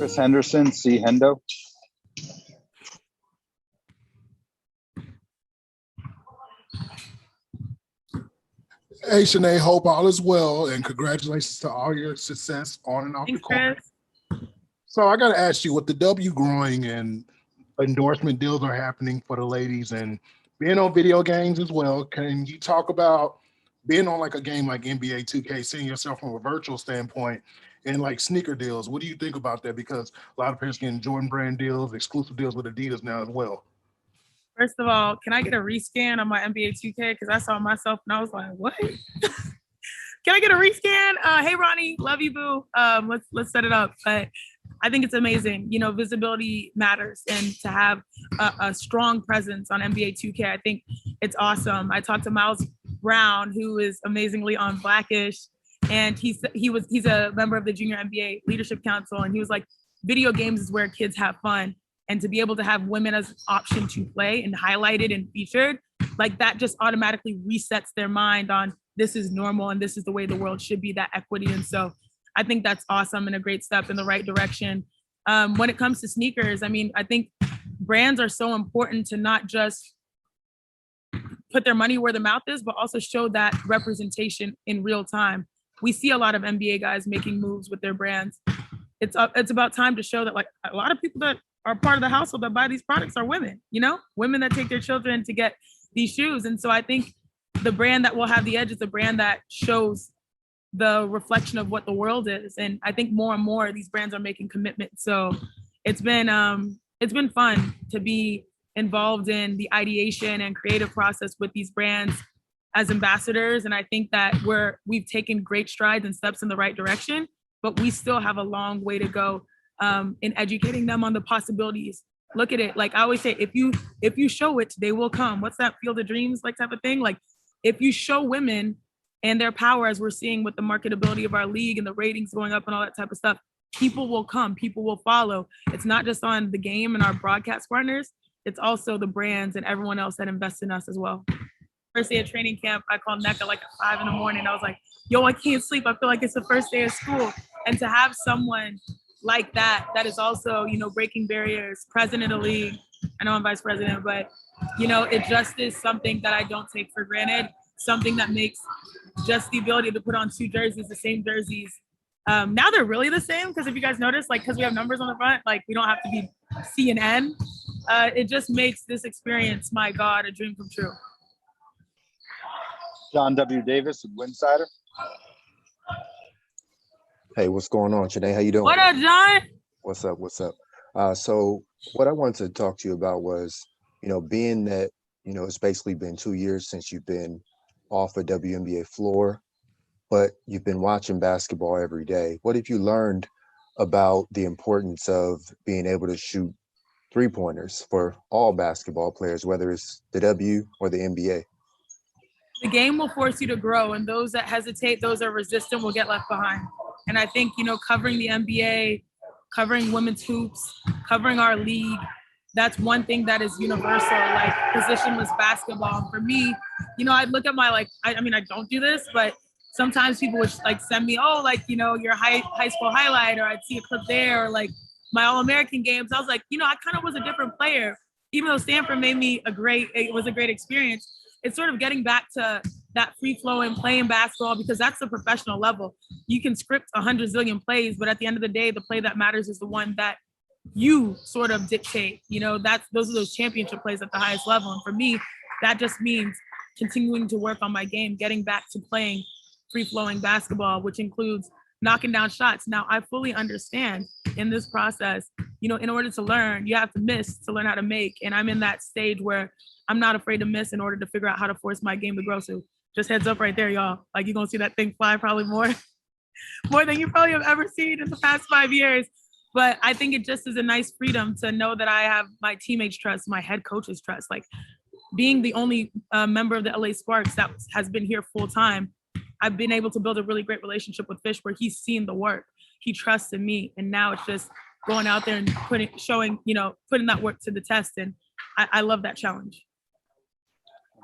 Chris Henderson, C. Hendo. Hey, Chiney, hope all is well, and congratulations to all your success on and off the court. So I got to ask you, with the W growing and endorsement deals are happening for the ladies and being on video games as well, can you talk about being on like a game like NBA 2K, seeing yourself from a virtual standpoint and like sneaker deals? What do you think about that? Because a lot of parents getting Jordan brand deals, exclusive deals with Adidas now as well. First of all, can I get a rescan on my NBA 2K? Because I saw myself and I was like, what? Can I get a rescan? Hey, Ronnie, love you, boo. Let's set it up. But I think it's amazing. You know, visibility matters, and to have a strong presence on NBA 2K, I think it's awesome. I talked to Miles Brown, who is amazingly on Blackish, and he's a member of the Junior NBA Leadership Council, and he was like, video games is where kids have fun. And to be able to have women as an option to play and highlighted and featured, like that just automatically resets their mind on this is normal and this is the way the world should be, that equity. And so I think that's awesome and a great step in the right direction. When it comes to sneakers, I mean, I think brands are so important to not just put their money where their mouth is, but also show that representation in real time. We see a lot of NBA guys making moves with their brands. It's about time to show that like a lot of people that are part of the household that buy these products are women, you know, women that take their children to get these shoes. And so I think the brand that will have the edge is the brand that shows the reflection of what the world is. And I think more and more these brands are making commitments. So it's been fun to be involved in the ideation and creative process with these brands as ambassadors. And I think that we've taken great strides and steps in the right direction, but we still have a long way to go in educating them on the possibilities. Look at it. Like I always say, if you show it, they will come. What's that Field of Dreams like type of thing? Like if you show women and their power, as we're seeing with the marketability of our league and the ratings going up and all that type of stuff, people will come, people will follow. It's not just on the game and our broadcast partners, it's also the brands and everyone else that invests in us as well. First day of training camp, I called NECA like at 5 a.m. I was like, yo, I can't sleep. I feel like it's the first day of school. And to have someone like that is also, you know, breaking barriers, president of the league. I know I'm vice president, but, you know, it just is something that I don't take for granted, something that makes just the ability to put on 2 jerseys, the same jerseys. Now they're really the same, because if you guys notice, like, because we have numbers on the front, like we don't have to be C and N. It just makes this experience, my God, a dream come true. John W. Davis with Winsider. Hey, what's going on, Chiney? How you doing? What up, John? What's up? So what I wanted to talk to you about was, you know, being that, you know, it's basically been 2 years since you've been off a WNBA floor, but you've been watching basketball every day. What have you learned about the importance of being able to shoot 3-pointers for all basketball players, whether it's the W or the NBA? The game will force you to grow, and those that hesitate, those that are resistant will get left behind. And I think, you know, covering the NBA, covering women's hoops, covering our league, that's one thing that is universal, like positionless basketball. For me, you know, I'd look at my, like, I mean, I don't do this, but sometimes people would like send me, oh, like, you know, your high school highlight, or I'd see a clip there, or like my All-American games. I was like, you know, I kind of was a different player, even though Stanford made me it was a great experience. It's sort of getting back to that free-flowing playing basketball, because that's the professional level. You can script 100 zillion plays, but at the end of the day, the play that matters is the one that you sort of dictate. You know, those are those championship plays at the highest level. And for me, that just means continuing to work on my game, getting back to playing free-flowing basketball, which includes knocking down shots. Now, I fully understand in this process, you know, in order to learn, you have to miss to learn how to make. And I'm in that stage where I'm not afraid to miss in order to figure out how to force my game to grow. So just heads up right there, y'all. Like, you're going to see that thing fly probably more than you probably have ever seen in the past 5 years. But I think it just is a nice freedom to know that I have my teammates' trust, my head coach's trust. Like, being the only member of the LA Sparks that has been here full time, I've been able to build a really great relationship with Fish, where he's seen the work. He trusts in me. And now it's just going out there and putting that work to the test. And I love that challenge.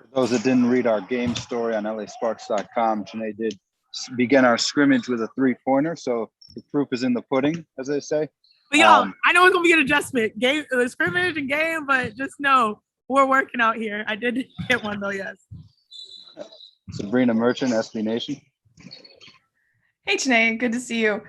For those that didn't read our game story on LASparks.com, Chiney did begin our scrimmage with a 3-pointer. So the proof is in the pudding, as they say. But y'all, I know it's gonna be an adjustment, game, scrimmage and game, but just know we're working out here. I did hit one though, yes. Sabrina Merchant, SB Nation. Hey, Chiney, good to see you.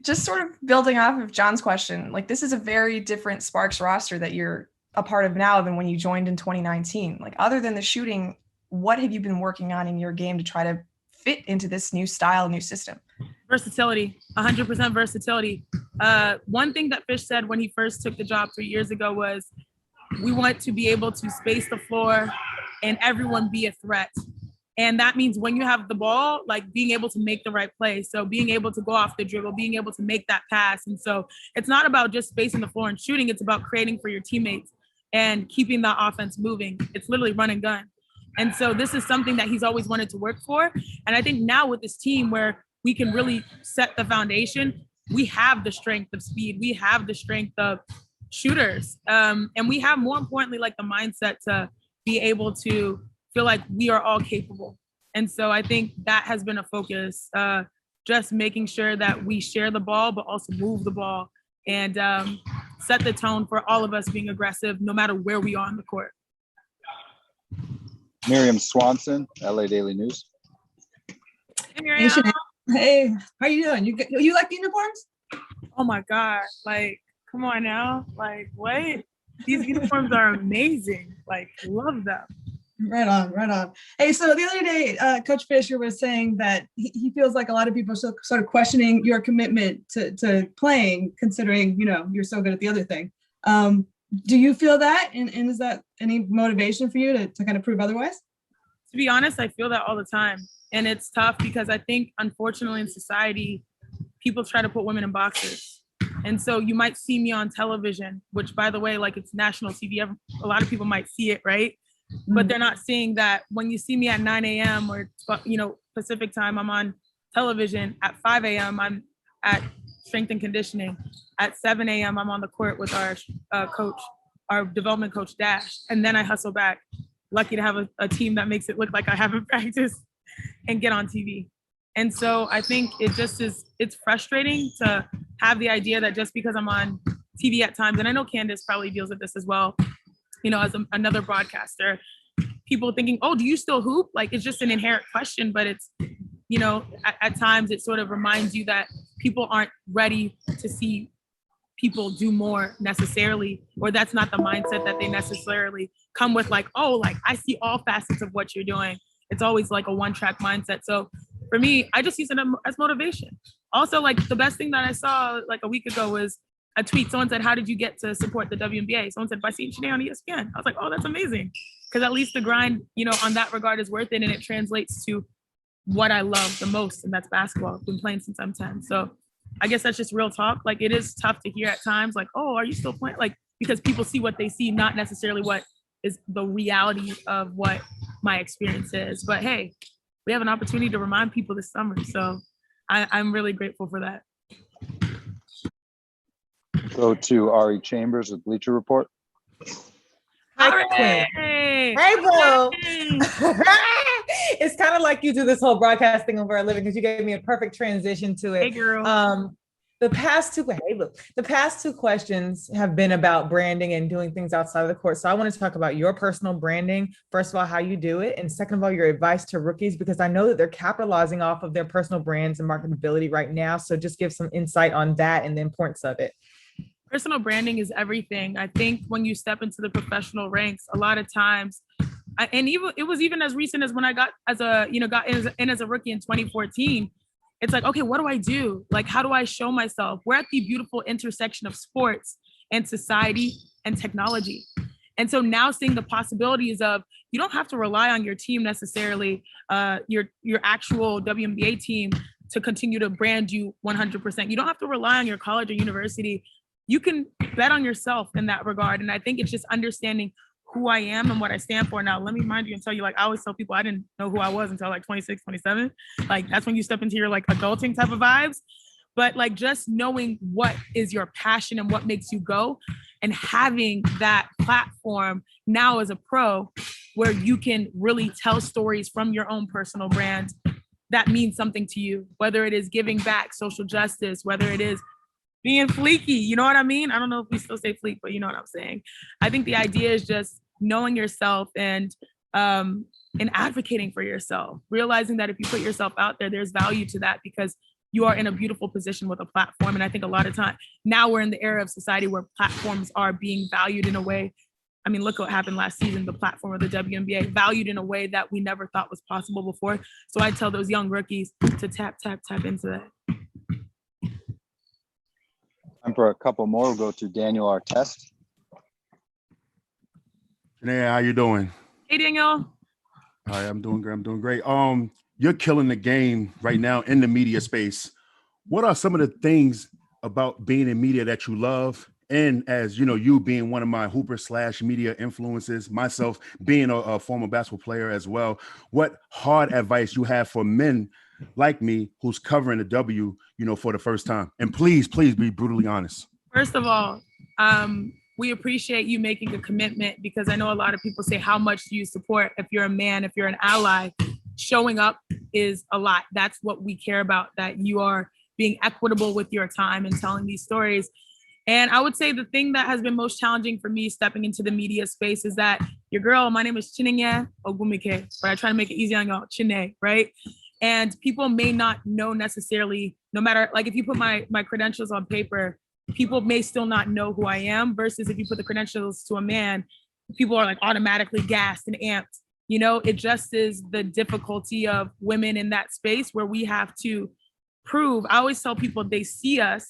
Just sort of building off of John's question, like this is a very different Sparks roster that you're a part of now than when you joined in 2019. Like other than the shooting, what have you been working on in your game to try to fit into this new style, new system? Versatility, 100% versatility. One thing that Fish said when he first took the job 3 years ago was, we want to be able to space the floor and everyone be a threat. And that means when you have the ball, like being able to make the right play. So being able to go off the dribble, being able to make that pass. And so it's not about just spacing the floor and shooting. It's about creating for your teammates and keeping that offense moving. It's literally run and gun. And so this is something that he's always wanted to work for. And I think now with this team where we can really set the foundation, we have the strength of speed. We have the strength of shooters. And we have, more importantly, like the mindset to be able to feel like we are all capable. And so I think that has been a focus, just making sure that we share the ball, but also move the ball and set the tone for all of us being aggressive, no matter where we are on the court. Miriam Swanson, LA Daily News. Hey, Miriam. Hey, how you doing? You like uniforms? Oh my God, like, come on now. Like, what? These uniforms are amazing. Like, love them. Right on, right on. Hey, so the other day, Coach Fisher was saying that he feels like a lot of people are sort of questioning your commitment to playing, considering, you know, you're so good at the other thing. Do you feel that? And is that any motivation for you to kind of prove otherwise? To be honest, I feel that all the time. And it's tough because I think, unfortunately, in society, people try to put women in boxes. And so you might see me on television, which, by the way, like, it's national TV. A lot of people might see it, right? But they're not seeing that when you see me at 9 a.m. or, you know, Pacific time, I'm on television. At 5 a.m., I'm at strength and conditioning. At 7 a.m., I'm on the court with our coach, our development coach, Dash. And then I hustle back. Lucky to have a team that makes it look like I haven't practiced and get on TV. And so I think it's frustrating to have the idea that just because I'm on TV at times, and I know Candace probably deals with this as well, you know, as another broadcaster, people thinking, oh, do you still hoop? Like, it's just an inherent question, but it's, you know, at times it sort of reminds you that people aren't ready to see people do more necessarily, or that's not the mindset that they necessarily come with, like, oh, like, I see all facets of what you're doing. It's always like a one-track mindset. So for me, I just use it as motivation. Also, like, the best thing that I saw like a week ago was a tweet. Someone said, how did you get to support the WNBA? Someone said, by seeing Chiney on ESPN. I was like, oh, that's amazing. Because at least the grind, you know, on that regard is worth it. And it translates to what I love the most. And that's basketball. I've been playing since I'm 10. So I guess that's just real talk. Like, it is tough to hear at times, like, oh, are you still playing? Like, because people see what they see, not necessarily what is the reality of what my experience is. But hey, we have an opportunity to remind people this summer. So I'm really grateful for that. Go to Ari Chambers with Bleacher Report. Hi, Queen. Hey, bro. It's kind of like you do this whole broadcasting over a living, because you gave me a perfect transition to it. Hey, girl. The past two questions have been about branding and doing things outside of the court. So I want to talk about your personal branding. First of all, how you do it. And second of all, your advice to rookies, because I know that they're capitalizing off of their personal brands and marketability right now. So just give some insight on that and the importance of it. Personal branding is everything. I think when you step into the professional ranks, a lot of times, it was even as recent as when I got in as a rookie in 2014. It's like, okay, what do I do? Like, how do I show myself? We're at the beautiful intersection of sports and society and technology. And so now seeing the possibilities of, you don't have to rely on your team necessarily, your actual WNBA team, to continue to brand you 100%. You don't have to rely on your college or university. You can bet on yourself in that regard. And I think it's just understanding who I am and what I stand for. Now, let me remind you and tell you, like, I always tell people I didn't know who I was until like 26, 27. Like, that's when you step into your like adulting type of vibes. But like, just knowing what is your passion and what makes you go, and having that platform now as a pro where you can really tell stories from your own personal brand that means something to you, whether it is giving back, social justice, whether it is being fleeky. You know what I mean? I don't know if we still say fleek, but you know what I'm saying. I think the idea is just knowing yourself and advocating for yourself, realizing that if you put yourself out there, there's value to that because you are in a beautiful position with a platform. And I think a lot of time now we're in the era of society where platforms are being valued in a way. I mean, look what happened last season, the platform of the WNBA, valued in a way that we never thought was possible before. So I tell those young rookies to tap into that. Time for a couple more. We'll go to Daniel Artest. Hey, how you doing? Hey, Daniel. Hi, I'm doing great. You're killing the game right now in the media space. What are some of the things about being in media that you love? And as you know, you being one of my Hooper / media influences, myself being a former basketball player as well, what hard advice you have for men like me who's covering the W, for the first time? And please be brutally honest. First of all, we appreciate you making a commitment because I know a lot of people say, how much do you support? If you're a man, if you're an ally, showing up is a lot. That's what we care about, that you are being equitable with your time and telling these stories. And I would say the thing that has been most challenging for me stepping into the media space is that your girl, my name is Chiney Ogwumike, but I try to make it easy on y'all, Chiney, right? And people may not know necessarily, no matter, like if you put my credentials on paper, people may still not know who I am versus if you put the credentials to a man, people are like automatically gassed and amped. It just is the difficulty of women in that space where we have to prove. I always tell people they see us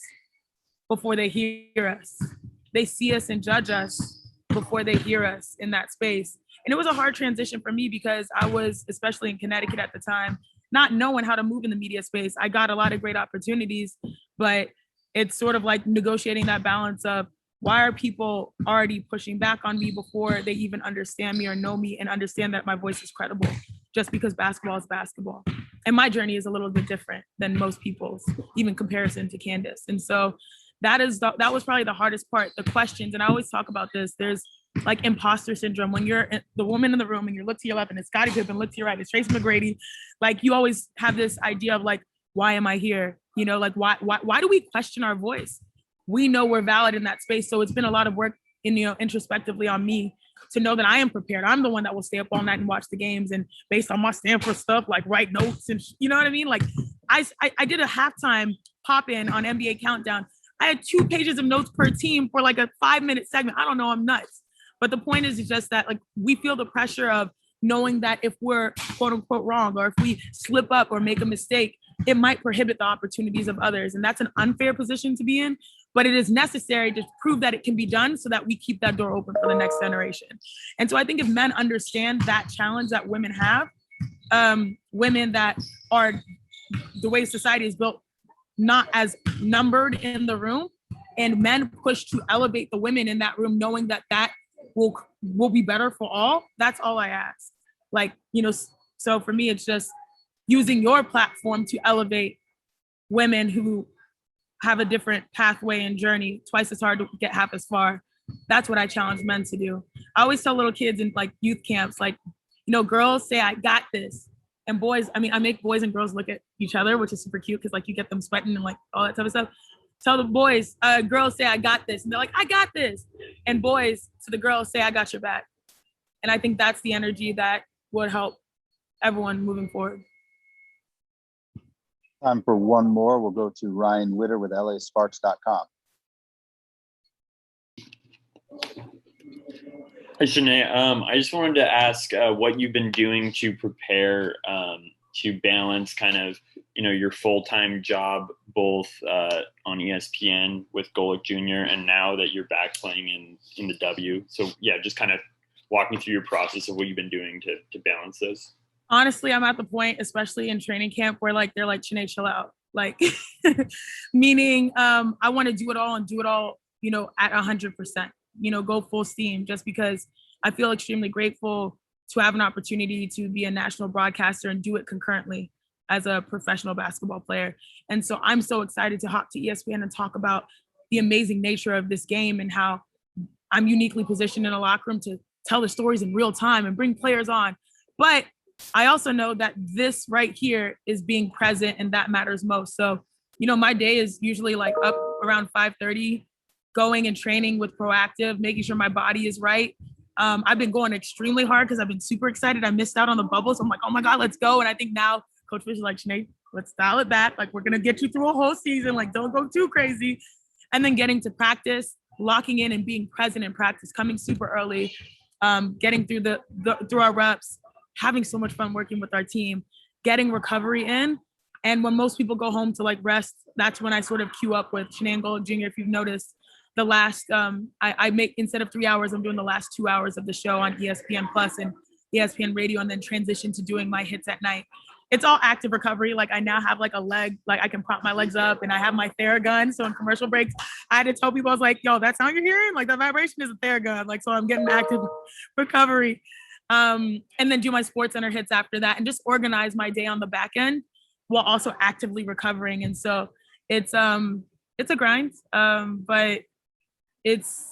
before they hear us. They see us and judge us before they hear us in that space. And it was a hard transition for me because I was, especially in Connecticut at the time, not knowing how to move in the media space. I got a lot of great opportunities, but it's sort of like negotiating that balance of why are people already pushing back on me before they even understand me or know me and understand that my voice is credible just because basketball is basketball. And my journey is a little bit different than most people's, even comparison to Candace. And so that was probably the hardest part, the questions. And I always talk about this. There's like imposter syndrome when you're the woman in the room and you look to your left and it's Scottie Pippen, look to your right, it's Tracy McGrady. Like you always have this idea of like, why am I here? Like why do we question our voice? We know we're valid in that space. So it's been a lot of work introspectively on me to know that I am prepared. I'm the one that will stay up all night and watch the games and based on my Stanford stuff, like write notes and you know what I mean? Like I did a halftime pop in on NBA Countdown. I had 2 pages of notes per team for like a 5-minute segment. I don't know, I'm nuts. But the point is just that like we feel the pressure of knowing that if we're quote unquote wrong or if we slip up or make a mistake, it might prohibit the opportunities of others. And that's an unfair position to be in, but it is necessary to prove that it can be done so that we keep that door open for the next generation. And so I think if men understand that challenge that women have, women that are the way society is built, not as numbered in the room, and men push to elevate the women in that room, knowing that will be better for all. That's all I ask. Like, so for me, it's just using your platform to elevate women who have a different pathway and journey, twice as hard to get half as far. That's what I challenge men to do. I always tell little kids in like youth camps, like, girls say, I got this. And boys, I make boys and girls look at each other, which is super cute because like you get them sweating and like all that type of stuff. Tell the boys, girls say, I got this. And they're like, I got this. And boys to the girls say, I got your back. And I think that's the energy that would help everyone moving forward. Time for one more. We'll go to Ryan Witter with LASparks.com. Hi, Chiney. I just wanted to ask what you've been doing to prepare to balance kind of, your full-time job, both on ESPN with Golick Jr. and now that you're back playing in the W. So yeah, just kind of walk me through your process of what you've been doing to balance this. Honestly, I'm at the point, especially in training camp, where like they're like, Chiney, chill out. Like, meaning I want to do it all and do it all, at 100%. Go full steam, just because I feel extremely grateful to have an opportunity to be a national broadcaster and do it concurrently as a professional basketball player. And so I'm so excited to hop to ESPN and talk about the amazing nature of this game and how I'm uniquely positioned in a locker room to tell the stories in real time and bring players on. But I also know that this right here is being present and that matters most. So, my day is usually like up around 5:30, going and training with Proactive, making sure my body is right. I've been going extremely hard because I've been super excited. I missed out on the bubble. So I'm like, oh my God, let's go. And I think now Coach Fish is like, Chiney, let's dial it back. Like, we're going to get you through a whole season. Like, don't go too crazy. And then getting to practice, locking in and being present in practice, coming super early, getting through through our reps, having so much fun working with our team, getting recovery in. And when most people go home to like rest, that's when I sort of queue up with Chiney Ogwumike Jr. If you've noticed, the last, I make, instead of 3 hours, I'm doing the last 2 hours of the show on ESPN Plus and ESPN Radio, and then transition to doing my hits at night. It's all active recovery. Like, I now have like a leg, like I can prop my legs up, and I have my Theragun. So in commercial breaks, I had to tell people, I was like, yo, that sound you're hearing? Like, the vibration is a Theragun. Like, so I'm getting active recovery. And then do my Sports Center hits after that, and just organize my day on the back end while also actively recovering. And so it's a grind, but it's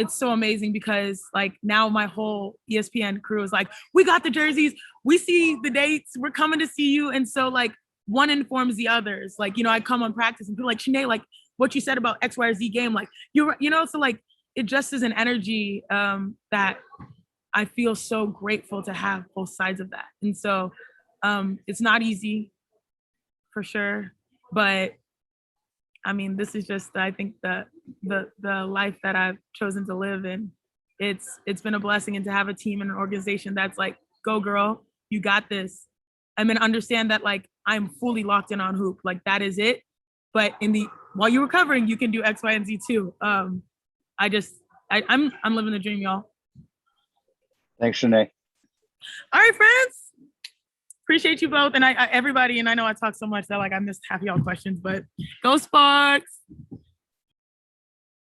so amazing because like now my whole ESPN crew is like, we got the jerseys, we see the dates, we're coming to see you. And so like one informs the others. Like, you know, I come on practice and people like, Chiney, like what you said about X, Y, or Z game, like you know, so like it just is an energy that I feel so grateful to have both sides of that. And so it's not easy for sure, but I mean, this is just, I think, the life that I've chosen to live in. It's been a blessing, and to have a team and an organization that's like, go girl, you got this. I mean, understand that like I'm fully locked in on hoop, like that is it. But while you're recovering, you can do X, Y, and Z too. I'm living the dream, y'all. Thanks, Chiney. All right, friends. Appreciate you both, and everybody. And I know I talk so much that like I missed half y'all questions, but go Sparks.